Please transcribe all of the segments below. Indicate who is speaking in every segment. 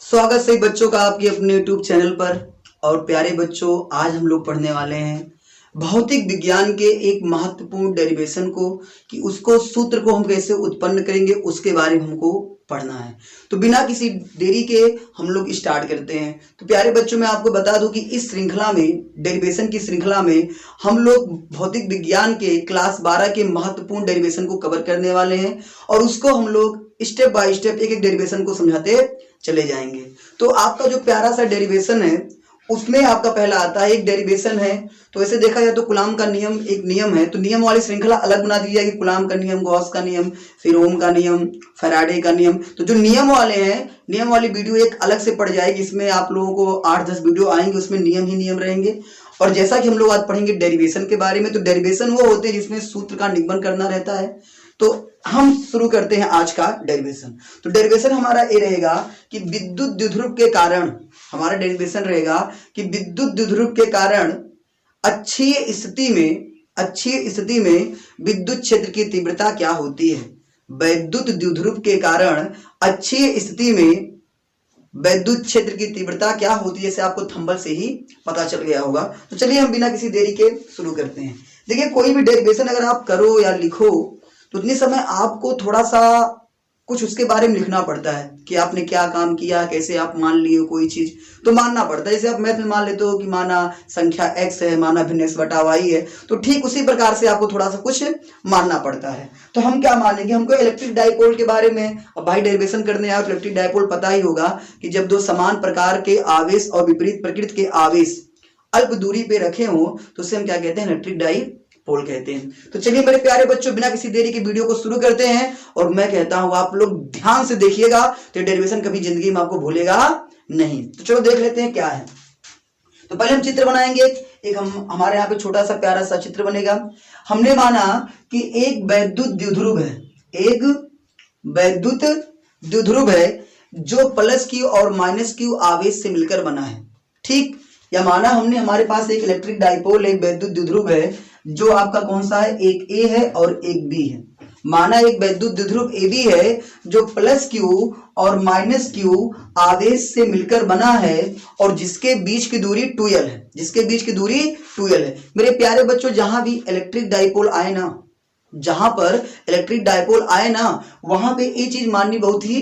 Speaker 1: स्वागत सही बच्चों का आपके अपने YouTube चैनल पर। और प्यारे बच्चों, आज हम लोग पढ़ने वाले हैं भौतिक विज्ञान के एक महत्वपूर्ण डेरिवेशन को, कि उसको सूत्र को हम कैसे उत्पन्न करेंगे उसके बारे में हमको पढ़ना है। तो बिना किसी देरी के हम लोग स्टार्ट करते हैं। तो प्यारे बच्चों, मैं आपको बता दूं कि इस श्रृंखला में, डेरिवेशन की श्रृंखला में, हम लोग भौतिक विज्ञान के क्लास 12 के महत्वपूर्ण डेरिवेशन को कवर करने वाले हैं और उसको हम लोग स्टेप बाय स्टेप एक एक डेरिवेशन को समझाते चले जाएंगे। तो आपका जो प्यारा सा डेरिवेशन है उसमें आपका पहला आता है, एक डेरिवेशन है। तो ऐसे देखा जाए तो कूलॉम का नियम एक नियम है, तो नियम वाली श्रृंखला अलग बना दी जाएगी। कूलॉम का नियम, गॉस का नियम, फिर ओम का नियम, फैराडे का नियम। तो जो नियम वाले हैं, नियम वाली वीडियो एक अलग से पड़ जाएगी। इसमें आप लोगों को 8-10 वीडियो आएंगे, उसमें नियम ही नियम रहेंगे। और जैसा कि हम लोग आज पढ़ेंगे डेरिवेशन के बारे में, तो डेरिवेशन वो होते हैं जिसमें सूत्र का निगमन करना रहता है। तो हम शुरू करते हैं आज का डेरिवेशन। तो डेरिवेशन हमारा ये रहेगा कि विद्युत द्विध्रुव के कारण, हमारा डेरिवेशन रहेगा कि विद्युत द्विध्रुव के कारण अक्षीय स्थिति में विद्युत क्षेत्र की तीव्रता क्या होती है। वैद्युत द्विध्रुव के कारण अक्षीय स्थिति में वैद्युत क्षेत्र की तीव्रता क्या होती है, जैसे आपको थंबल से ही पता चल गया होगा। तो चलिए हम बिना किसी देरी के शुरू करते हैं। देखिए, कोई भी डेरिवेशन अगर आप करो या लिखो तो उतने समय आपको थोड़ा सा कुछ उसके बारे में लिखना पड़ता है कि आपने क्या काम किया, कैसे आप मान लिए कोई चीज, तो मानना पड़ता है। जैसे आप मैथ में मान लेते हो कि माना संख्या x है, माना भिन्न x बटा y है, तो ठीक उसी प्रकार से आपको थोड़ा सा कुछ मानना पड़ता है। तो हम क्या मानेंगे, हमको इलेक्ट्रिक डाइपोल के बारे में, अब भाई डेरिवेशन करने आए तो इलेक्ट्रिक डाइपोल पता ही होगा कि जब दो समान प्रकार के आवेश और विपरीत प्रकृति के आवेश अल्प दूरी पे रखे हो तो उसे हम क्या कहते हैं, इलेक्ट्रिक डाइपोल कहते हैं। तो चलिए मेरे प्यारे बच्चों, बिना किसी देरी की वीडियो को शुरू करते हैं। और मैं कहता हूं आप लोग ध्यान से देखिएगा, तो डेरिवेशन कभी जिंदगी में आपको भूलेगा नहीं। तो चलो देख लेते हैं क्या है। तो पहले हम चित्र बनाएंगे। एक हमारे यहाँ पे छोटा सा प्यारा सा चित्र बनेगा। हमने माना कि एक वैद्युत द्विध्रुव है, एक वैद्युत द्विध्रुव है जो प्लस Q और माइनस Q आवेश से मिलकर बना है। ठीक, या माना हमने, हमारे पास एक इलेक्ट्रिक डाइपोल, एक वैद्युत द्विध्रुव है जो आपका कौन सा है, एक A है और एक B है। माना एक वैद्युत द्विध्रुव AB है जो प्लस Q और माइनस Q आवेश से मिलकर बना है और जिसके बीच की दूरी 2L है, जिसके बीच की दूरी 2L है। मेरे प्यारे बच्चों, जहां भी इलेक्ट्रिक डाइपोल आए ना, जहां पर इलेक्ट्रिक डाइपोल आए ना, वहां पे ये चीज माननी बहुत ही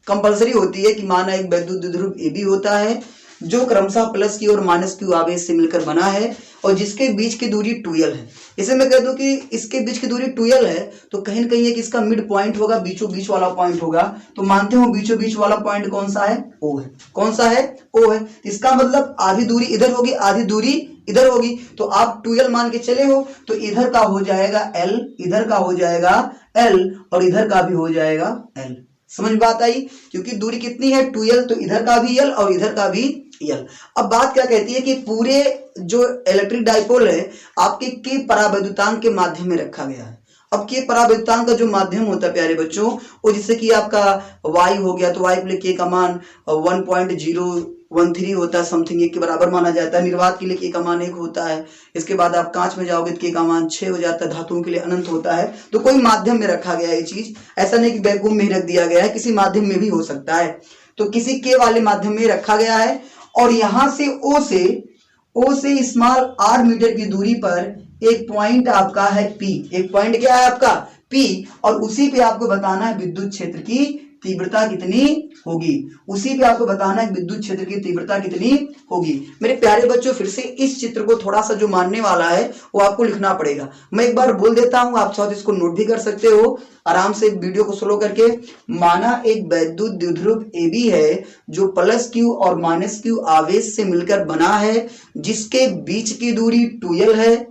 Speaker 1: कंपलसरी होती है कि माना एक वैद्युत द्विध्रुव AB होता है जो क्रमशः प्लस Q और माइनस Q आवेश से मिलकर बना है और जिसके बीच की दूरी 2L है। इसे मैं कह दूं कि इसके बीच की दूरी 2L है तो कहीं न कहीं एक इसका मिड पॉइंट होगा, बीचों बीच वाला पॉइंट होगा। तो मानते हो बीचों बीच वाला पॉइंट कौन सा है, O है। कौन सा है, O है। इसका मतलब आधी दूरी इधर होगी, आधी दूरी इधर होगी। तो आप 2L मान के चले हो तो इधर का हो जाएगा L, इधर का हो जाएगा L और इधर का भी हो जाएगा L। समझ बात आई, क्योंकि दूरी कितनी है 2L, तो इधर का भी L और इधर का भी L। अब बात क्या कहती है कि पूरे जो इलेक्ट्रिक डाइपोल है आपके के परावैद्युतांक के माध्यम में रखा गया है। अब के परावैद्युतांक का जो माध्यम होता है प्यारे बच्चों, वो जिससे कि आपका y हो गया, तो y प्लस k का मान 1.013 होता है, समथिंग 1 के बराबर माना जाता है। निर्वात के लिए k का मान 1 होता है। इसके बाद आप कांच में जाओगे तो k का मान 6 हो जाता है। धातुओं के लिए अनंत होता है। तो कोई माध्यम में रखा गया है ये चीज, ऐसा नहीं कि वैक्यूम में ही रख दिया गया है, किसी माध्यम में भी हो सकता है। तो किसी के वाले माध्यम में रखा गया है और यहां से O से स्मॉल r मीटर की दूरी पर एक पॉइंट आपका है P। एक पॉइंट क्या है आपका P, और उसी पे आपको बताना है विद्युत क्षेत्र की तीव्रता कितनी होगी। उसी पे आपको बताना है विद्युत क्षेत्र की तीव्रता कितनी होगी। मेरे प्यारे बच्चों, फिर से इस चित्र को थोड़ा सा जो मानने वाला है वो आपको लिखना पड़ेगा। मैं एक बार बोल देता हूं, आप चाहो तो इसको नोट भी कर सकते हो आराम से वीडियो को स्लो करके। माना एक वैद्युत द्विध्रुव AB है जो प्लस Q और माइनस Q आवेश से मिलकर बना है, जिसके बीच की दूरी 2L है।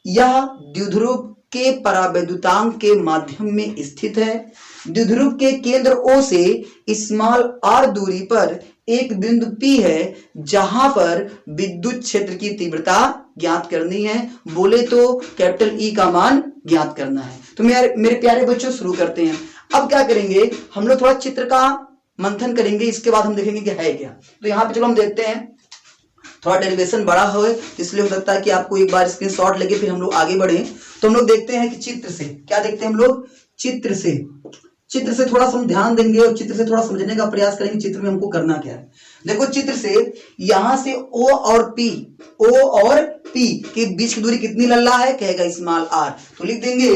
Speaker 1: यह द्विध्रुव के परावैद्युतांक के माध्यम में स्थित है। द्विध्रुव के केंद्र O से स्मॉल r दूरी पर एक बिंदु P है जहां पर विद्युत क्षेत्र की तीव्रता ज्ञात करनी है। बोले तो कैपिटल E का मान ज्ञात करना है। तो मेरे प्यारे बच्चों, शुरू करते हैं। अब क्या करेंगे, हम लोग थोड़ा चित्र का मंथन करेंगे, इसके बाद हम देखेंगे कि है क्या। तो यहाँ पे चलो हम देखते हैं। थोड़ा डेरिवेशन बड़ा हो इसलिए हो सकता है कि आपको एक बार स्क्रीनशॉट लेके फिर हम लोग आगे बढ़े। तो हम लोग देखते हैं कि चित्र से क्या देखते हैं हम लोग, चित्र से चित्र से थोड़ा सा हम ध्यान देंगे और चित्र से थोड़ा समझने का प्रयास करेंगे चित्र में हमको करना क्या है। देखो चित्र से यहां से O और P के बीच की दूरी कितनी लल्ला है, कहेगा स्मॉल r, तो लिख देंगे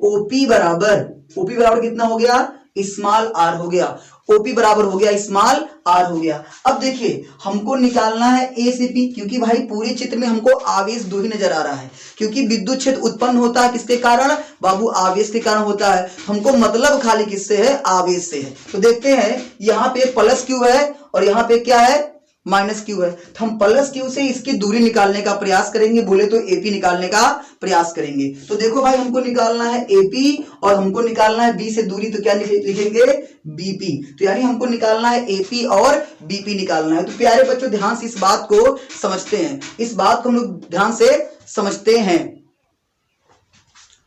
Speaker 1: OP बराबर कितना हो गया, स्मॉल r हो गया। OP बराबर हो गया स्मॉल r हो गया। अब देखिए हमको निकालना है A से P, क्योंकि भाई पूरे चित्र में हमको आवेश दो ही नजर आ रहा है, क्योंकि विद्युत क्षेत्र उत्पन्न होता है किसके कारण, बाबू आवेश के कारण होता है। हमको मतलब खाली किससे है, आवेश से है। तो देखते हैं यहाँ पे प्लस क्यू है और यहाँ पे क्या है, माइनस क्यू है। तो हम प्लस क्यू से इसकी दूरी निकालने का प्रयास करेंगे, बोले तो एपी निकालने का प्रयास करेंगे। तो देखो भाई हमको निकालना है एपी और हमको निकालना है बी से दूरी, तो क्या लिखेंगे, बीपी। तो यानी हमको निकालना है एपी और बीपी निकालना है। तो प्यारे बच्चों ध्यान से इस बात को समझते हैं, इस बात को हम लोग ध्यान से समझते हैं।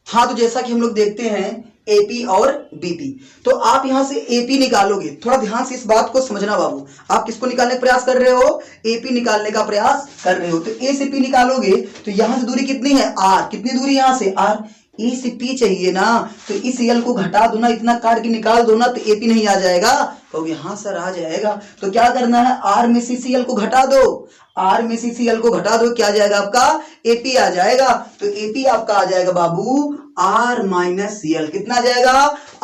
Speaker 1: हाँ, तो जैसा कि हम लोग देखते हैं एपी और बीपी, तो आप यहां से एपी निकालोगे, थोड़ा ध्यान से इस बात को समझना बाबू। आप किसको निकालने का प्रयास कर रहे हो, एपी निकालने का प्रयास कर रहे हो। तो ए से पी निकालोगे तो यहां से दूरी कितनी है, आर, कितनी दूरी यहां से, आर। ए से पी चाहिए ना, तो इस यल को घटा दो ना, इतना काट के निकाल दो ना, तो एपी नहीं आ जाएगा, कहोगे हाँ सर आ जाएगा। तो क्या करना है, आर में से सी यल को घटा दो, आर में से सी यल को घटा दो, क्या आ जाएगा आपका, एपी आ जाएगा। तो एपी आपका आ जाएगा बाबू आर माइनस यल, कितना आ जाएगा,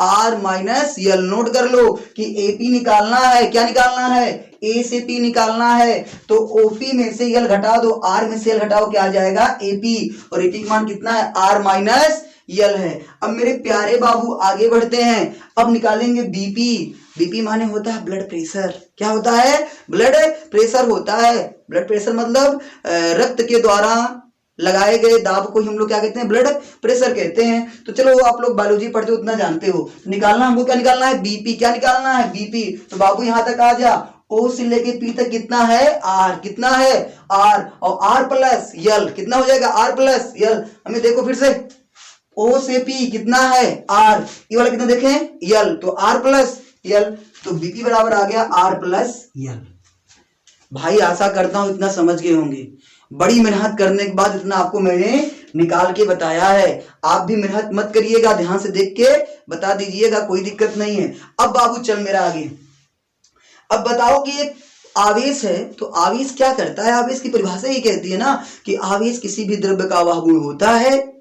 Speaker 1: आर माइनस यल। नोट कर लो कि एपी निकालना है, क्या निकालना है, ए से पी निकालना है, तो ओपी में से यल घटा दो, आर में से यल घटाओ, क्या आ जाएगा, एपी। और एपी का मान कितना है, आर माइनस यल है। अब मेरे प्यारे बाबू आगे बढ़ते हैं, अब निकालेंगे बीपी। बीपी माने होता है ब्लड प्रेशर, क्या होता है, ब्लड प्रेशर होता है। ब्लड प्रेशर मतलब रक्त के द्वारा लगाए गए दाब को हम लोग क्या कहते हैं, ब्लड प्रेशर कहते हैं। तो चलो आप लोग बायोलॉजी पढ़ते हो उतना जानते हो। निकालना हमको क्या निकालना है, बीपी, क्या निकालना है, बीपी। तो बाबू यहां तक आ जा, ओ से लेके पी तक कितना है, आर, कितना है, आर, और आर प्लस यल, कितना हो जाएगा, आर प्लस यल। हमें देखो फिर से, ओ से पी कितना है, आर, ये वाला कितना देखें, यल, तो आर प्लस यल, तो बीपी बराबर आ गया आर प्लस यल। भाई आशा करता हूं इतना समझ गए होंगे, बड़ी मेहनत करने के बाद इतना आपको मैंने निकाल के बताया है। आप भी मेहनत मत करिएगा, ध्यान से देख के बता दीजिएगा, कोई दिक्कत नहीं है। अब बाबू चल मेरा आगे, अब बताओ कि एक आवेश है, तो आवेश क्या करता है, आवेश की परिभाषा ही कहती है ना कि आवेश किसी भी द्रव्य का वह गुण होता है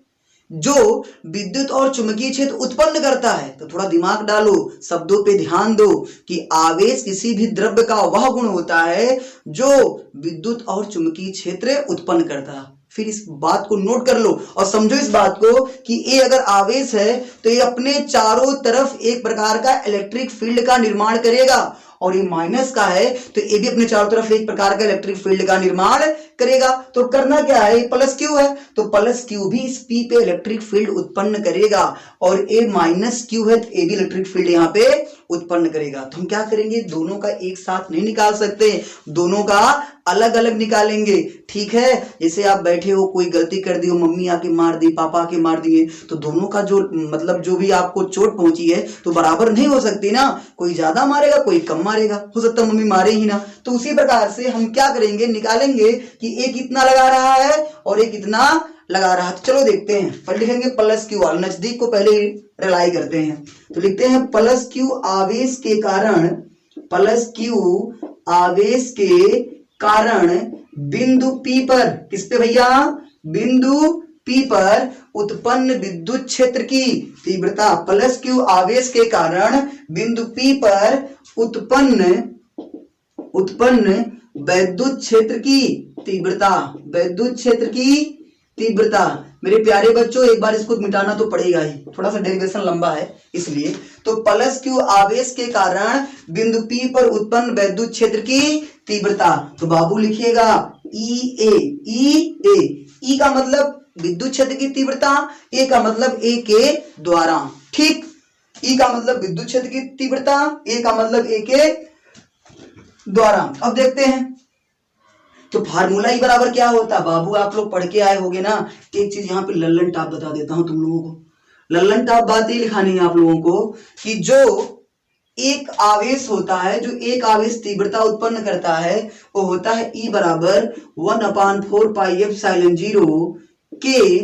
Speaker 1: जो विद्युत और चुंबकीय क्षेत्र उत्पन्न करता है। तो थोड़ा दिमाग डालो, शब्दों पे ध्यान दो कि आवेश किसी भी द्रव्य का वह गुण होता है जो विद्युत और चुंबकीय क्षेत्र उत्पन्न करता है। फिर इस बात को नोट कर लो और समझो इस बात को कि ये अगर आवेश है तो ये अपने चारों तरफ एक प्रकार का इलेक्ट्रिक फील्ड का निर्माण करेगा, और ये माइनस का है तो ये भी अपने चारों तरफ एक प्रकार का इलेक्ट्रिक फील्ड का निर्माण करेगा। तो करना क्या है, ये प्लस क्यू है तो प्लस क्यू भी इस पी पे इलेक्ट्रिक फील्ड उत्पन्न करेगा, और ए माइनस क्यू है तो ए भी इलेक्ट्रिक फील्ड यहाँ पे उत्पन्न करेगा। तो हम क्या करेंगे, दोनों का एक साथ नहीं निकाल सकते, दोनों का अलग अलग निकालेंगे, ठीक है। जैसे आप बैठे हो, कोई गलती कर दी हो, मम्मी आके मार दी, पापा आके मार दिए, तो दोनों का जो मतलब जो भी आपको चोट पहुंची है तो बराबर नहीं हो सकती ना, कोई ज्यादा मारेगा कोई कम मारेगा, हो सकता है मम्मी मारे ही ना। तो उसी प्रकार से हम क्या करेंगे, निकालेंगे कि एक कितना लगा रहा है और एक कितना लगा रहा है। तो चलो देखते हैं, पहले लिखेंगे प्लस क्यू, नजदीक को पहले रिलाई करते हैं। तो लिखते हैं प्लस क्यू आवेश के कारण, प्लस क्यू आवेश के कारण बिंदु पी पर, किस पे भैया, बिंदु पी पर उत्पन्न विद्युत क्षेत्र की तीव्रता। प्लस क्यू आवेश के कारण बिंदु पी पर उत्पन्न वैद्युत क्षेत्र की तीव्रता, वैद्युत क्षेत्र की तीव्रता। मेरे प्यारे बच्चों एक बार इसको मिटाना तो पड़ेगा ही, थोड़ा सा डेरिवेशन लंबा है इसलिए। तो प्लस क्यू आवेश के कारण बिंदु पी पर उत्पन्न वैद्युत क्षेत्र की तीव्रता, तो बाबू लिखिएगा ई ए, ई का मतलब विद्युत क्षेत्र की तीव्रता, ए का मतलब ए के द्वारा, ठीक। ई का मतलब विद्युत क्षेत्र की तीव्रता, ए का मतलब ए के द्वारा। अब देखते हैं तो फार्मूला ही बराबर क्या होता है बाबू, आप लोग पढ़ के आए होंगे ना। एक चीज यहाँ पे लल्लन टाप बता देता हूं तुम लोगों को, लल्लन टाप बात ही लिखानी है आप लोगों को कि जो एक आवेश होता है, जो एक आवेश तीव्रता उत्पन्न करता है, वो होता है E बराबर 1/4 पाई एप्सिलॉन 0 के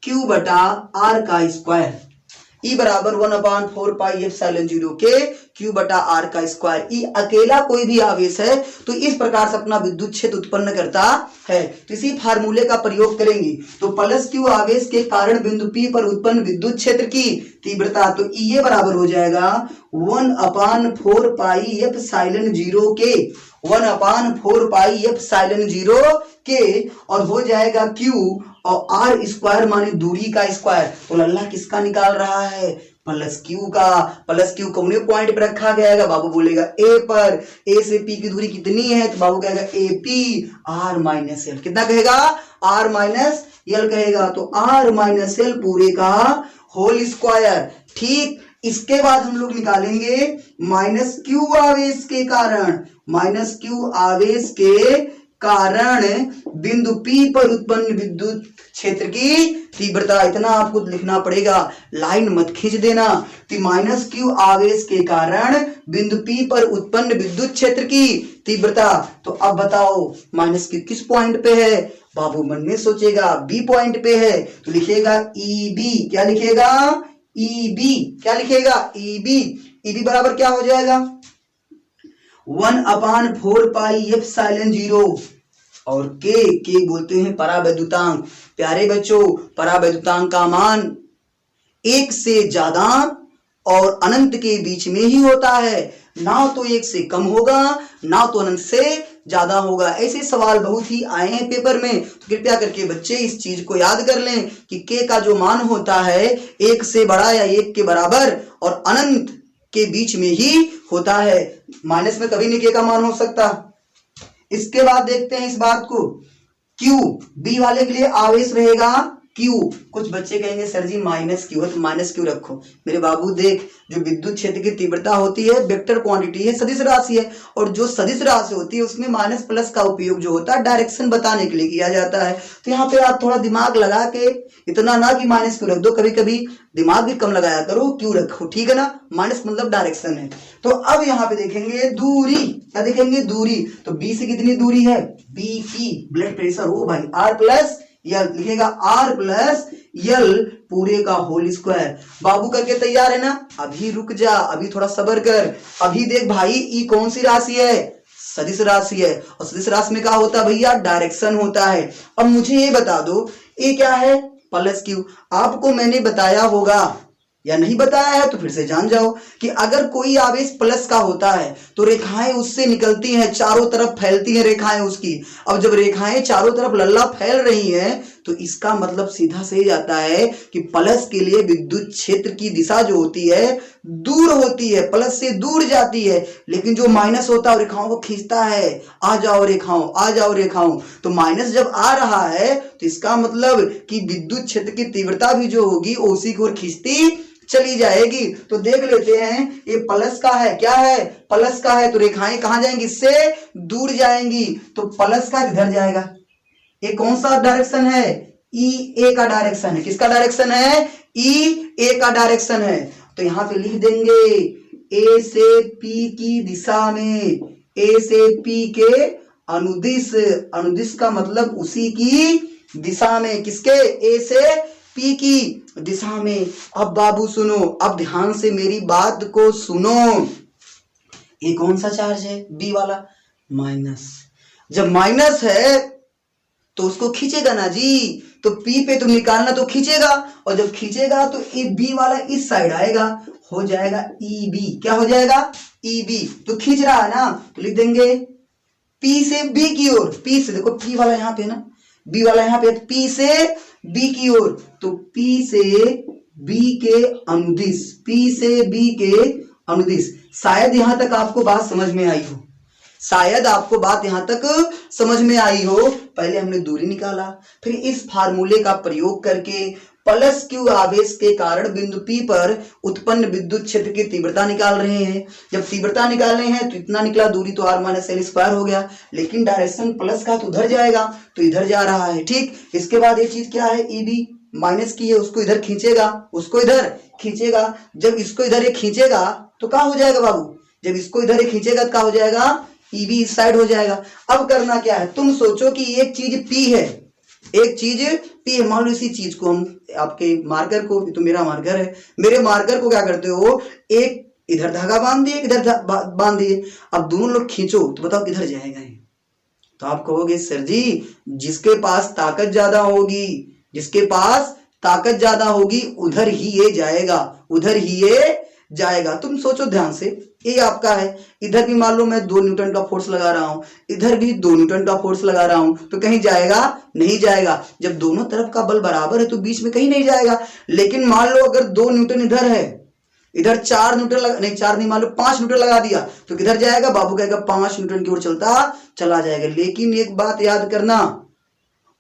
Speaker 1: क्यू बटा आर का स्क्वायर। ई बराबर 1/4πε0 के Q बटा R का स्क्वायर। ई अकेला कोई भी आवेश है तो इस प्रकार से अपना विद्युत क्षेत्र उत्पन्न करता है। तो इसी फार्मूले का प्रयोग करेंगे तो प्लस Q आवेश के कारण बिंदु P पर उत्पन्न विद्युत क्षेत्र की तीव्रता, तो ये बराबर हो जाएगा 1/4πε0 के 1/4πε0 के और हो जाएगा Q और R स्क्वायर माने दूरी का स्क्वायर। तो लल्ला किसका निकाल रहा है? प्लस Q का। प्लस Q कौन पॉइंट पे रखा गया? बाबू बोलेगा A पर। A से P की दूरी कितनी है? तो बाबू कहेगा AP R माइनस L। कितना कहेगा? R माइनस L कहेगा। तो R माइनस L पूरे का होल स्क्वायर। ठीक, इसके बाद हम लोग निकालेंगे माइनस Q आवेश के कारण, माइनस Q आवेश के कारण बिंदु P पर उत्पन्न विद्युत क्षेत्र की तीव्रता। इतना आपको लिखना पड़ेगा, लाइन मत खींच देना। तो माइनस Q आवेश के कारण बिंदु P पर उत्पन्न विद्युत क्षेत्र की तीव्रता। तो अब बताओ माइनस Q किस पॉइंट पे है? बाबू मन में सोचेगा B पॉइंट पे है तो लिखेगा EB। क्या लिखेगा? EB। क्या लिखेगा? EB। EB बराबर क्या हो जाएगा? 1/4πε0 और के बोलते हैं परावैद्युतांक। प्यारे बच्चों, परावैद्युतांक का मान 1 से ज्यादा और अनंत के बीच में ही होता है, ना तो 1 से कम होगा ना तो अनंत से ज्यादा होगा। ऐसे सवाल बहुत ही आए हैं पेपर में, तो कृपया करके बच्चे इस चीज को याद कर लें कि के का जो मान होता है 1 से बड़ा या 1 के बराबर और अनंत के बीच में ही होता है। माइनस में कभी नहीं के का मान हो सकता। इसके बाद देखते हैं इस बात को, Q B वाले के लिए आवेश रहेगा Q। कुछ बच्चे कहेंगे सर जी माइनस Q है तो माइनस Q रखो। मेरे बाबू देख, जो विद्युत क्षेत्र की तीव्रता होती है वेक्टर क्वांटिटी है, सदिश राशि है, और जो सदिश राशि होती है उसमें माइनस प्लस का उपयोग जो होता है डायरेक्शन बताने के लिए किया जाता है। तो यहाँ पे आप थोड़ा दिमाग लगा के, इतना ना कि माइनस Q रख दो, कभी कभी दिमाग भी कम लगाया करो, Q रखो, ठीक है ना। माइनस मतलब डायरेक्शन है। तो अब यहाँ पे देखेंगे दूरी। क्या देखेंगे? दूरी। तो B से कितनी दूरी है? BP ब्लड प्रेशर हो भाई, R प्लस L लिखेगा, R प्लस L पूरे का होल स्क्वायर। बाबू करके तैयार है ना? अभी रुक जा, अभी थोड़ा सब्र कर। अभी देख भाई, ई कौन सी राशि है? सदिश राशि है, और सदिश राशि में क्या होता है भैया? डायरेक्शन होता है। अब मुझे ये बता दो, ये क्या है? Plus Q। आपको मैंने बताया होगा या नहीं बताया है तो फिर से जान जाओ कि अगर कोई आवेश प्लस का होता है तो रेखाएं उससे निकलती हैं, चारों तरफ फैलती हैं रेखाएं उसकी। अब जब रेखाएं चारों तरफ लल्ला फैल रही हैं तो इसका मतलब सीधा से ही जाता है कि प्लस के लिए विद्युत क्षेत्र की दिशा जो होती है दूर होती है, प्लस से दूर जाती है। लेकिन जो माइनस होता है रेखाओं को खींचता है, आ जाओ रेखाओं, आ जाओ रेखाओं। तो माइनस जब आ रहा है तो इसका मतलब कि विद्युत क्षेत्र की तीव्रता भी जो होगी वो उसी की ओर खींचती चली जाएगी। तो देख लेते हैं, ये प्लस का है। क्या है? प्लस का है, तो रेखाएं कहां जाएंगी? इससे दूर जाएंगी। तो प्लस का इधर जाएगा। ये कौन सा डायरेक्शन है? E A का डायरेक्शन है। किसका डायरेक्शन है? E A का डायरेक्शन है। तो यहां पे लिख देंगे A से P की दिशा में, A से P के अनुदिश। अनुदिश का मतलब उसी की दिशा में। किसके? A से P की दिशा में। अब बाबू सुनो, अब ध्यान से मेरी बात को सुनो। ये कौन सा चार्ज है? B वाला, माइनस। जब माइनस है तो उसको खींचेगा ना जी, तो P पे तुम निकालना तो खींचेगा, और जब खींचेगा तो ये B वाला इस साइड आएगा, हो जाएगा EB। क्या हो जाएगा? EB। तो खींच रहा है ना, तो लिख देंगे P से B की ओर। P से देखो, P वाला यहाँ पे ना, B वाला यहाँ पे, P से B की ओर। तो P से B के अनुदिश, P से B के अनुदिश। शायद यहां तक आपको बात समझ में आई हो, शायद आपको बात यहां तक समझ में आई हो। पहले हमने दूरी निकाला, फिर इस फार्मूले का प्रयोग करके प्लस Q आवेश के कारण बिंदु P पर उत्पन्न विद्युत क्षेत्र की तीव्रता निकाल रहे हैं। जब तीव्रता निकाल रहे हैं तो इतना निकला, दूरी तो R माइनस L स्क्वायर हो गया, लेकिन डायरेक्शन प्लस का तो उधर जाएगा, तो इधर जा रहा है। ठीक, इसके बाद ये चीज क्या है? EB माइनस की है, उसको इधर खींचेगा, उसको इधर खींचेगा। जब इसको इधर खींचेगा तो क्या हो जाएगा बाबू? जब इसको इधर खींचेगा तो क्या हो जाएगा? EB इस साइड हो जाएगा। अब करना क्या है? तुम सोचो कि एक चीज P है, एक चीज पी है, मान लो इसी चीज को हम आपके मार्कर को, तो मेरा मार्कर है, मेरे मार्कर को क्या करते हो, एक इधर धागा बांध दिए, इधर बांध दिए, अब दोनों लोग खींचो तो बताओ किधर जाएगा ये? तो आप कहोगे सर जी जिसके पास ताकत ज्यादा होगी, जिसके पास ताकत ज्यादा होगी उधर ही ये जाएगा, उधर ही ये जाएगा। तुम सोचो ध्यान से, ये आपका है, इधर भी मान लो मैं 2 न्यूटन का फोर्स लगा रहा हूं, इधर भी 2 न्यूटन का फोर्स लगा रहा हूं, तो कहीं जाएगा? नहीं जाएगा। जब दोनों तरफ का बल बराबर है तो बीच में कहीं नहीं जाएगा। लेकिन मान लो अगर 2 न्यूटन इधर है, इधर 4 न्यूटन नहीं, 4 नहीं, मान लो 5 न्यूटन लगा दिया, तो किधर जाएगा? बाबू कहेगा 5 न्यूटन की ओर चलता चला जाएगा। लेकिन एक बात याद करना,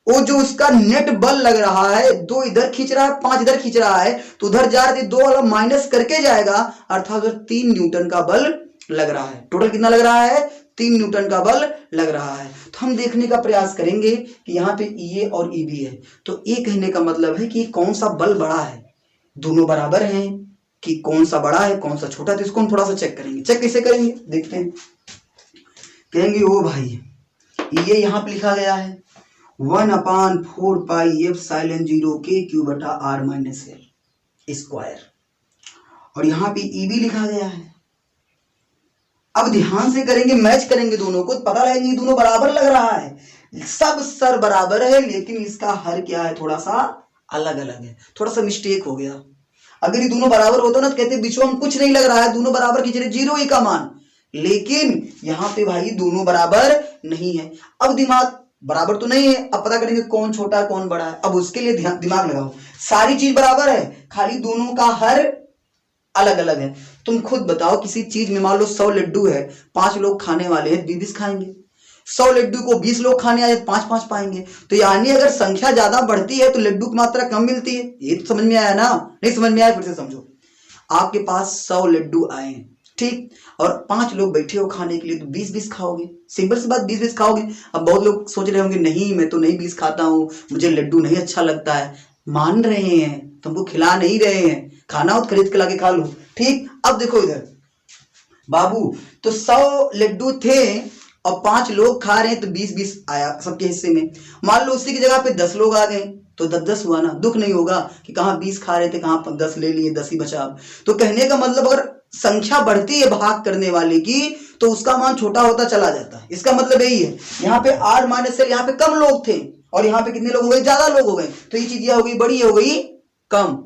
Speaker 1: वो जो उसका नेट बल लग रहा है, 2 इधर खींच रहा है, 5 इधर खींच रहा है, तो उधर जा रहे 2 वाला माइनस करके जाएगा, अर्थात उधर 3 न्यूटन का बल लग रहा है। टोटल कितना लग रहा है? 3 न्यूटन का बल लग रहा है। तो हम देखने का प्रयास करेंगे कि यहाँ पे EA और EB है, तो ये कहने का मतलब है कि कौन सा बल बड़ा है, दोनों बराबर हैं कि कौन सा बड़ा है कौन सा छोटा है। तो इसको हम थोड़ा सा चेक करेंगे। चेक कैसे करेंगे देखते हैं। कहेंगे ओ भाई ये यहाँ पे लिखा गया है 1/4 पाई एप्सिलॉन 0 K³ बटा R माइनस L स्क्वायर, और यहाँ पे EB लिखा गया है। अब ध्यान से करेंगे, मैच करेंगे दोनों को, पता लगेगा दोनों बराबर लग रहा है, सब सर बराबर है, लेकिन इसका हर क्या है, थोड़ा सा अलग अलग है, थोड़ा सा मिस्टेक हो गया। अगर ये दोनों बराबर होता ना तो कहते बीच में कुछ नहीं लग रहा है, दोनों बराबर खींच रहे 0 ही का मान, लेकिन यहाँ पे भाई दोनों बराबर नहीं है। अब दिमाग बराबर तो नहीं है, अब पता करेंगे कौन छोटा है कौन बड़ा है। अब उसके लिए दिमाग लगाओ, सारी चीज बराबर है, खाली दोनों का हर अलग अलग है। तुम खुद बताओ, किसी चीज में मान लो 100 लड्डू है, 5 लोग खाने वाले हैं, 20 खाएंगे। 100 लड्डू को 20 लोग खाने आए, 5 पाएंगे। तो यानी अगर संख्या ज्यादा बढ़ती है तो लड्डू की मात्रा कम मिलती है। ये तो समझ में आया ना? नहीं समझ में आया फिर से समझो। आपके पास 100 लड्डू आए हैं, ठीक, और 5 लोग बैठे हो खाने के लिए, तो 20 खाओगे, सिंपल सी बात, 20 खाओगे। अब बहुत लोग सोच रहे होंगे नहीं मैं तो नहीं 20 खाता हूं, मुझे लड्डू नहीं अच्छा लगता है। मान रहे हैं, तुमको खिला नहीं रहे हैं, खाना हो खरीद के लाके खा लो, ठीक। अब देखो इधर बाबू, तो 100 लड्डू थे और 5 लोग खा रहे हैं, तो 20 आया सबके हिस्से में। मान लो उसी की जगह पे 10 लोग आ गए तो 10 हुआ ना, दुख नहीं होगा कि कहां 20 खा रहे थे कहां 10 ले लिए, 10 ही बचा। तो कहने का मतलब अगर संख्या बढ़ती है भाग करने वाले की तो उसका मान छोटा होता चला जाता है। इसका मतलब यही है। यहाँ पे R माइनस L, यहाँ पे कम लोग थे और यहाँ पे कितने लोग हो गए? ज्यादा लोग हो गए। तो ये चीज यह हो गई बड़ी, हो गई कम।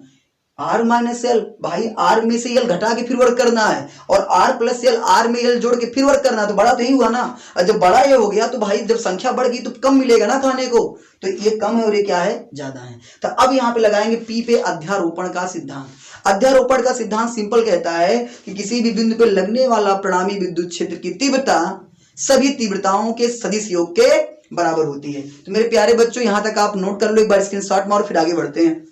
Speaker 1: R माइनस L भाई, R में से L घटा के फिर वर्क करना है, और R प्लस L, R में L जोड़ के फिर वर्क करना है, तो बड़ा तो ही हुआ ना। और जब बड़ा ये हो गया तो भाई जब संख्या बढ़ गई तो कम मिलेगा ना खाने को, तो ये कम है और ये क्या है? ज्यादा है। तो अब यहाँ पे लगाएंगे P पे अध्यारोपण का सिद्धांत। अध्यारोपण का सिद्धांत सिंपल कहता है कि किसी भी बिंदु पे लगने वाला परिणामी विद्युत क्षेत्र की तीव्रता सभी तीव्रताओं के सदिश योग के बराबर होती है। तो मेरे प्यारे बच्चों यहां तक आप नोट कर लो, एक बार स्क्रीनशॉट मारो, फिर आगे बढ़ते हैं।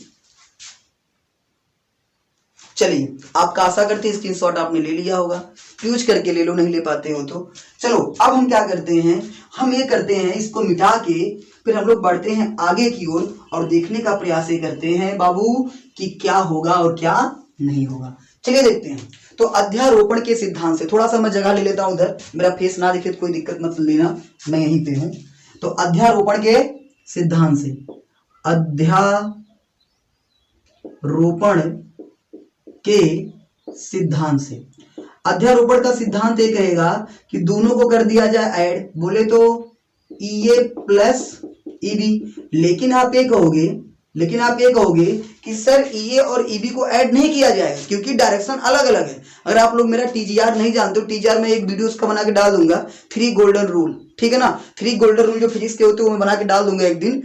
Speaker 1: चलिए, आपका आशा करते हैं स्क्रीनशॉट आपने ले लिया होगा, यूज करके ले लो, नहीं ले पाते हो तो चलो। अब हम क्या करते हैं, हम ये करते हैं इसको मिटा के फिर हम लोग बढ़ते हैं आगे की ओर और देखने का प्रयास ये करते हैं बाबू कि क्या होगा और क्या नहीं होगा। चलिए देखते हैं। तो अध्यारोपण के सिद्धांत से, थोड़ा सा मैं जगह ले लेता हूं उधर, मेरा फेस ना दिखे तो कोई दिक्कत मत लेना, मैं यहीं पे हूं। तो अध्यारोपण के सिद्धांत से, अध्यारोपण के सिद्धांत से, अध्यारोपण का सिद्धांत ये कहेगा कि दोनों को कर दिया जाए ऐड, बोले तो EA प्लस EB। लेकिन आप ये कहोगे कि सर EA और EB को ऐड नहीं किया जाएगा क्योंकि डायरेक्शन अलग अलग है। अगर आप लोग मेरा TGR नहीं जानते हो, TGR में एक वीडियो उसका बना के डाल दूंगा, 3 गोल्डन रूल, ठीक है ना। 3 गोल्डन रूल जो फिजिक्स के होते हैं वो मैं बना के डाल दूंगा एक दिन,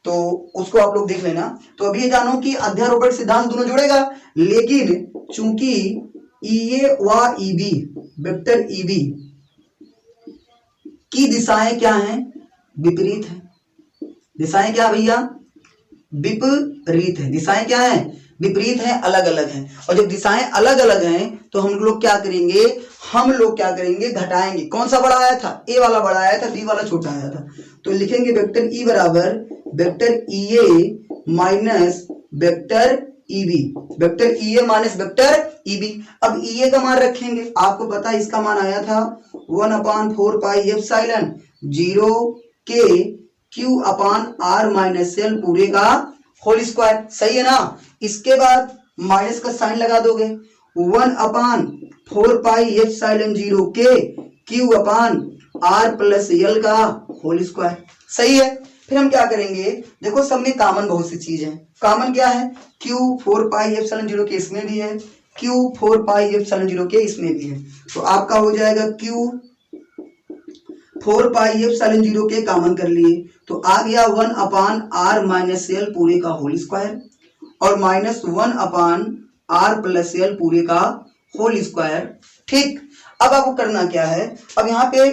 Speaker 1: तो उसको आप लोग देख लेना। तो अभी ये जानो कि अध्यारोपण सिद्धांत दोनों जुड़ेगा, लेकिन चूंकि EA व EB, वेक्टर EB की दिशाएं क्या हैं? विपरीत है। दिशाएं क्या भैया? विपरीत है। दिशाएं क्या है? विपरीत है, अलग अलग हैं। और जब दिशाएं अलग अलग हैं तो हम लोग क्या करेंगे, घटाएंगे। कौन सा बड़ा आया था? A वाला बड़ा आया था, B वाला छोटा आया था। तो लिखेंगे वेक्टर E बराबर vector EA minus vector EB, vector EA minus vector EB। अब EA का मान रखेंगे, आपको पता है इसका मान आया था 1/4 pi epsilon 0 K Q upon R minus L पूरे का होल स्क्वायर, सही है ना। इसके बाद माइनस का साइन लगा दोगे, 1 अपान 4 पाई एप्सिलॉन 0 के Q upon R plus L का होल स्क्वायर, सही है। फिर हम क्या करेंगे, देखो सब में कॉमन बहुत सी चीज है। कॉमन क्या है, Q 4 पाई एप्सिलॉन 0 के इसमें भी है, Q 4 पाई एप्सिलॉन 0 के इसमें भी है। तो आपका हो जाएगा Q 4 पाई एप्सिलॉन 0 के कॉमन कर लिए तो आ गया 1 अपान आर माइनस एल पूरे का होल स्क्वायर और minus 1 upon R plus L पूरे का होल स्क्वायर। ठीक, अब आपको करना क्या है, अब यहाँ पे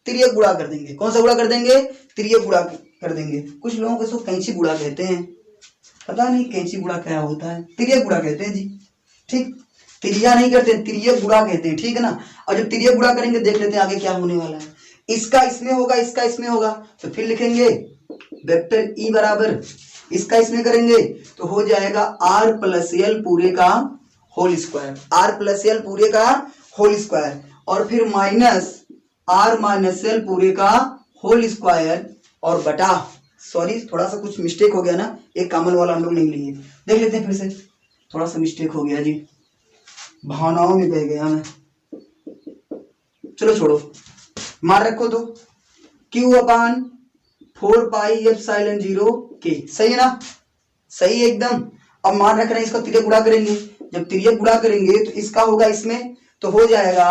Speaker 1: तिर्यक गुणा कर देंगे। कौन सा गुणा कर देंगे, तिर्यक गुणा कर देंगे। कुछ लोगों को इसको कैंची गुणा कहते हैं, पता नहीं कैंची गुणा क्या होता है, तिर्यक गुणा कहते हैं जी। ठीक, तिर्या नहीं कहते, तिर्यक गुणा कहते हैं, ठीक है ना। और जब तिर्यक गुणा करेंगे देख लेते हैं आगे क्या होने वाला है। इसका इसमें होगा, इसका इसमें होगा, तो फिर लिखेंगे वेक्टर ई बराबर इसका इसमें करेंगे तो हो जाएगा आर प्लस एल पूरे का whole square, R plus L पूरे का होल स्क्वायर और फिर माइनस आर माइनस एल पूरे का होल स्क्वायर और बटा, सॉरी थोड़ा सा कुछ मिस्टेक हो गया ना, एक कॉमन वाला हम लोग नहीं लिए, देख लेते हैं फिर से, थोड़ा सा मिस्टेक हो गया जी, भावनाओं में बह गया मैं, चलो छोड़ो, मार रखो तो Q अपान 4 पाई एप्सिलॉन 0 के, सही है ना, सही है एकदम। अब मान रख रहे हैं, इसका तिर्यक गुणा करेंगे, जब तिर्यक गुणा करेंगे तो इसका होगा इसमें तो हो जाएगा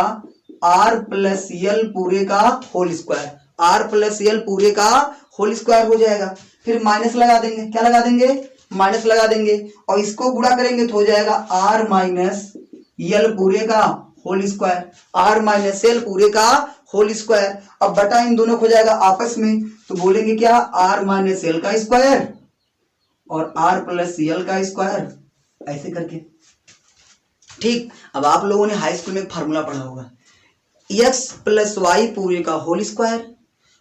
Speaker 1: आर प्लस एल पूरे का whole square, R plus L पूरे का होल स्क्वायर हो जाएगा। फिर माइनस लगा देंगे, क्या लगा देंगे, माइनस लगा देंगे और इसको गुणा करेंगे तो हो जाएगा आर माइनस एल पूरे का whole square, R minus L पूरे का होल स्क्वायर। अब बटा इन दोनों को हो जाएगा आपस में तो बोलेंगे क्या, आर माइनस एल का स्क्वायर और आर प्लस एल का स्क्वायर, ऐसे करके। ठीक, अब आप लोगों ने हाई स्कूल में फार्मूला पढ़ा होगा, एक्स प्लस वाई पूरे का whole square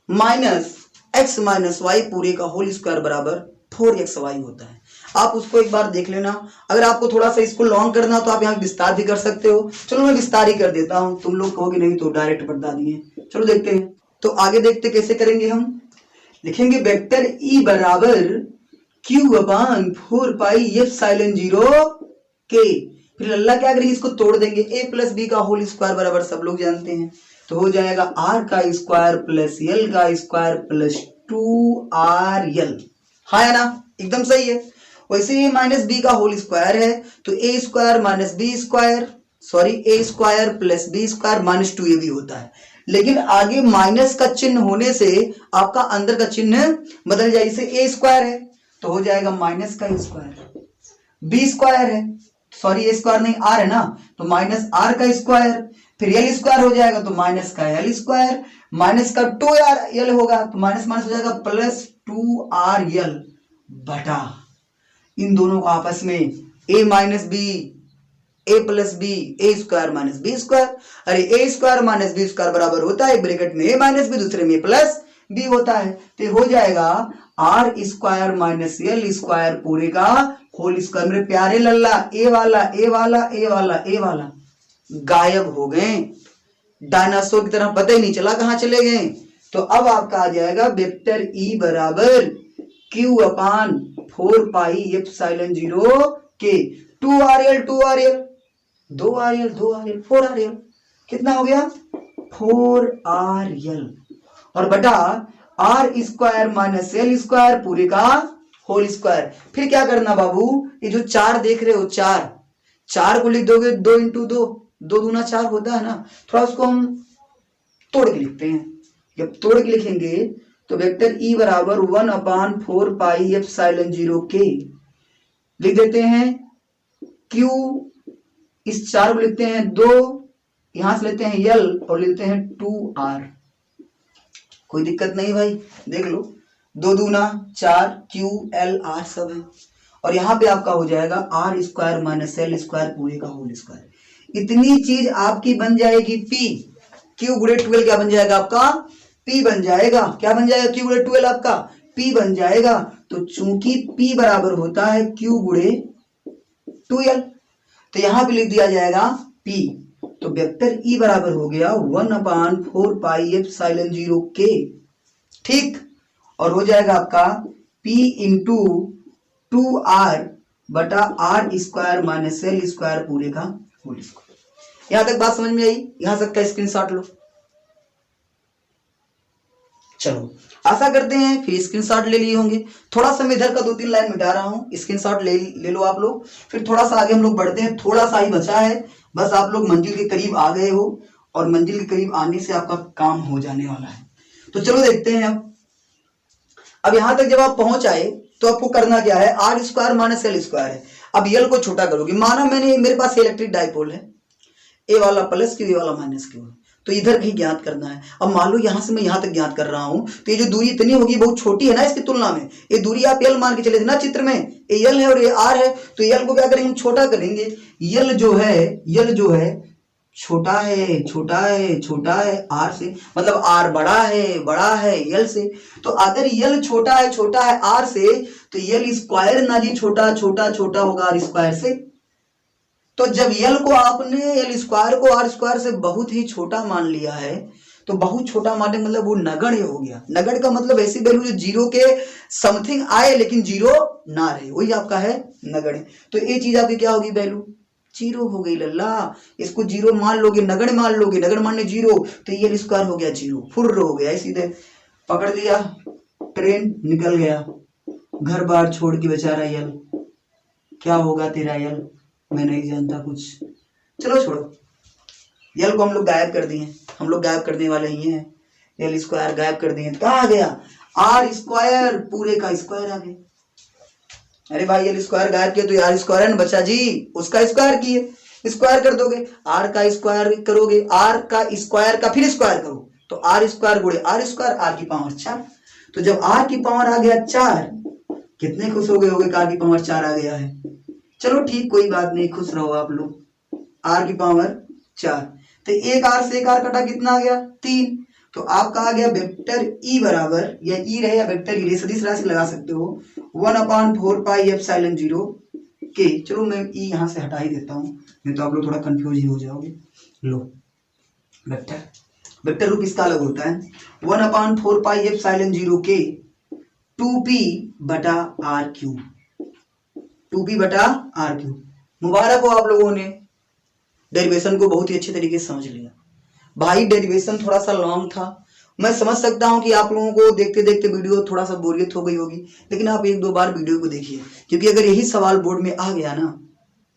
Speaker 1: minus X minus Y पूरे का होल स्क्वायर बराबर 4xy होता है। आप उसको एक बार देख लेना, अगर आपको थोड़ा सा इसको लॉन्ग करना तो आप यहाँ विस्तार भी कर सकते हो। चलो मैं विस्तार ही कर देता हूं, तुम लोग कहोगे नहीं तो डायरेक्ट बता दिए। चलो देखते हैं, तो आगे देखते कैसे करेंगे हम, लिखेंगे वेक्टर ई बराबर Q अपान 4 पाई एप्सिलॉन 0 के, फिर अल्लाह क्या करेंगे, इसको तोड़ देंगे, a प्लस बी का होल स्क्वायर बराबर सब लोग जानते हैं तो हो जाएगा r का स्क्वायर प्लस l का स्क्वायर प्लस 2rl, हाँ है ना, एकदम सही है। वैसे ये माइनस बी का होल स्क्वायर है तो a square minus B square, sorry a square plus B square minus 2 ये भी होता है, लेकिन आगे माइनस का चिन्ह होने से आपका अंदर का चिन्ह बदल जाए, इसे a स्क्वायर है तो हो जाएगा माइनस का स्क्वायर, बी स्क्वायर है, सॉरी ए स्क्वायर नहीं आर है ना, तो माइनस आर का स्क्वायर, फिर एल स्क्वायर हो जाएगा तो माइनस का एल स्क्वायर, माइनस का 2rl होगा तो माइनस माइनस हो जाएगा प्लस 2rl बटा इन दोनों को आपस में a minus B A plus B A square minus B square, अरे A square minus B square बराबर होता है ब्रैकेट में ए माइनस बी दूसरे में प्लस बी होता है, तो हो जाएगा R square minus L square पूरे का होल स्क्वायर। मेरे प्यारे लल्ला ए वाला ए वाला ए वाला ए वाला गायब हो गए, डायनासोर की तरह पता ही नहीं चला कहां चले गए। तो अब आपका आ जाएगा वेक्टर ई बराबर Q अपान 4 पाई एप्सिलॉन 0 के 2rl 4rl कितना हो गया 4rl और बटा R square minus L square पूरे का होल स्क्वायर। फिर क्या करना बाबू, ये जो 4 देख रहे हो 4 को लिख दोगे 2 इंटू 2, 2 दूना 4 होता है ना, थोड़ा उसको हम तोड़ के लिखते हैं। जब तोड़ के लिखेंगे तो वेक्टर ई बराबर 1 अपान 4 पाई एप्सिलॉन 0 के लिख देते हैं, Q इस 4 को लिखते हैं 2, यहां से लेते हैं L और लेते हैं 2R, कोई दिक्कत नहीं भाई, देख लो 2 दूना 4 Q L R सब है और यहाँ पे आपका हो जाएगा R square minus L square पूरे का होल स्क्वायर। इतनी चीज आपकी बन जाएगी P, Q गुणे 12 क्या बन जाएगा आपका P बन जाएगा, क्या बन जाएगा Q गुणे 12 आपका P बन जाएगा। तो चूंकि P बराबर होता है Q गुणे 2L तो यहाँ पे लिख दिया जाएगा P, तो वेक्टर ई बराबर हो गया 1 अपान 4 पाई एप्सिलॉन 0 के, ठीक। और हो जाएगा आपका P इंटू 2R बटा R square minus L square पूरे का होल स्क्वायर। यहां तक बात समझ में आई? यहां तक का स्क्रीनशॉट लो। चलो आशा करते हैं फिर स्क्रीनशॉट ले लिए होंगे। थोड़ा सा मैं इधर का 2-3 लाइन मिटा रहा हूं, स्क्रीनशॉट ले लो आप लोग। फिर थोड़ा सा आगे हम लोग बढ़ते हैं, थोड़ा सा ही बचा है, बस आप लोग मंजिल के करीब आ गए हो और मंजिल के करीब आने से आपका काम हो जाने वाला है। तो चलो देखते हैं। अब यहां तक जब आप पहुंच आए तो आपको करना क्या है, R square minus L square है। अब यल को छोटा करोगे, माना मेरे पास इलेक्ट्रिक डाइपोल है, ए वाला प्लस क्यू ए वाला माइनस क्यू, तो इधर कहीं ज्ञात करना है। अब मान लो यहां से मैं यहां तक ज्ञात कर रहा हूं, तो ये जो दूरी इतनी होगी बहुत छोटी है ना इसकी तुलना में। ये दूरी आप एल मान के चले थे ना चित्र में, ये एल है और ये आर है, तो एल को क्या करेंगे, छोटा करेंगे। यल जो है छोटा है, छोटा है, छोटा है आर से, मतलब आर बड़ा है यल से। तो अगर यल छोटा है आर से, तो यल स्क्वायर ना जी छोटा होगा आर स्क्वायर से। तो जब यल को आपने यल स्क्वायर को आर स्क्वायर से बहुत ही छोटा मान लिया है, तो बहुत छोटा मानने मतलब वो नगण्य हो गया। नगण्य का मतलब ऐसी वैल्यू जो जीरो के समथिंग आए लेकिन जीरो ना रहे, वही आपका है नगण्य। तो ये चीज आपकी क्या होगी, वैल्यू जीरो हो गई लल्ला। इसको जीरो मान लोगे, नगण्य मान लोगे, नगण्य मानने जीरो, तो यल स्क्वायर हो गया जीरो, फुर्र हो गया, सीधे पकड़ लिया, ट्रेन निकल गया, घर बार छोड़ के बेचारा यल। क्या होगा तेरा यल, मैं नहीं जानता कुछ, चलो छोड़ो। यल को हम लोग गायब कर दिए, हम लोग गायब करने वाले ही हैं। यल स्क्वायर गायब कर दिए, तो कहाँ आ गया, आर स्क्वायर पूरे का स्क्वायर आ गया। अरे भाई यल स्क्वायर गायब किया तो आर स्क्वायर है बचा जी, उसका स्क्वायर किए, स्क्वायर कर दोगे, आर का स्क्वायर करोगे, आर का स्क्वायर का फिर स्क्वायर करो, तो आर स्क्वायर गुणे आर स्क्वायर, आर की पावर 4। तो जब आर की पावर आ गया 4, कितने खुश हो गए होगे, आर की पावर 4 आ गया है। चलो ठीक, कोई बात नहीं, खुश रहो आप लोग। आर की पावर 4, तो एक आर से एक आर कटा, कितना आ गया 3। तो आपका आ गया वेक्टर ई बराबर, या ई रहे या वेक्टर ई रहे, सदिश राशि लगा सकते हो, 1/4 पाई एप्सिलॉन 0 के। चलो मैं ई यहां से हटा ही देता हूं, नहीं तो आप लोग थोड़ा कंफ्यूज ही हो जाओगे। लो वेक्टर रूप इसका अलग होता है, 1/4 पाई एप्सिलॉन 0 के 2p बटा आर क्यूब, 2p बटा आर क्यूब। मुबारक हो आप लोगों ने डेरिवेशन को बहुत ही अच्छे तरीके से समझ लिया। भाई डेरिवेशन थोड़ा सा लॉन्ग था, मैं समझ सकता हूं कि आप लोगों को देखते देखते वीडियो थोड़ा सा बोरियत हो गई होगी, लेकिन आप 1-2 बार वीडियो को देखिए, क्योंकि अगर यही सवाल बोर्ड में आ गया ना,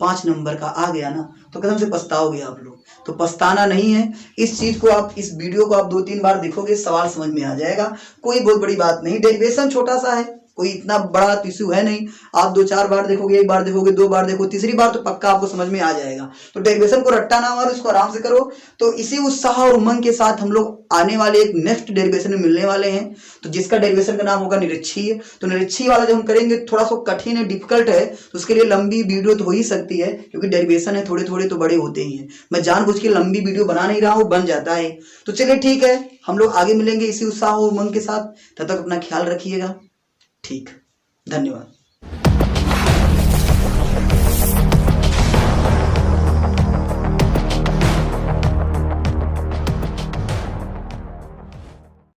Speaker 1: 5 नंबर का आ गया ना, तो कसम से पछताओगे आप लोग। तो पछताना नहीं है, इस चीज को आप, इस वीडियो को आप 2-3 बार देखोगे, सवाल समझ में आ जाएगा, कोई बहुत बड़ी बात नहीं। डेरिवेशन छोटा सा है, कोई इतना बड़ा इश्यू है नहीं। आप 2-4 बार देखोगे, 1 बार देखोगे, 2 बार देखो, तीसरी बार तो पक्का आपको समझ में आ जाएगा। तो डेरिवेशन को रट्टा ना मारो, इसको आराम से करो। तो इसी उत्साह और उमंग के साथ हम लोग आने वाले एक नेक्स्ट डेरिवेशन में मिलने वाले हैं, तो जिसका डेरिवेशन का नाम होगा निरीक्षीय। तो निरीक्षीय वाला जब हम करेंगे थोड़ा सा कठिन है, डिफिकल्ट है, तो उसके लिए लंबी वीडियो तो हो ही सकती है, क्योंकि डेरिवेशन है, थोड़े थोड़े तो बड़े होते ही हैं। मैं जानबूझ के लंबी वीडियो बना नहीं रहा हूँ, बन जाता है। तो चलिए ठीक है, हम लोग आगे मिलेंगे इसी उत्साह और उमंग के साथ। तब तक अपना ख्याल रखिएगा। ठीक, धन्यवाद।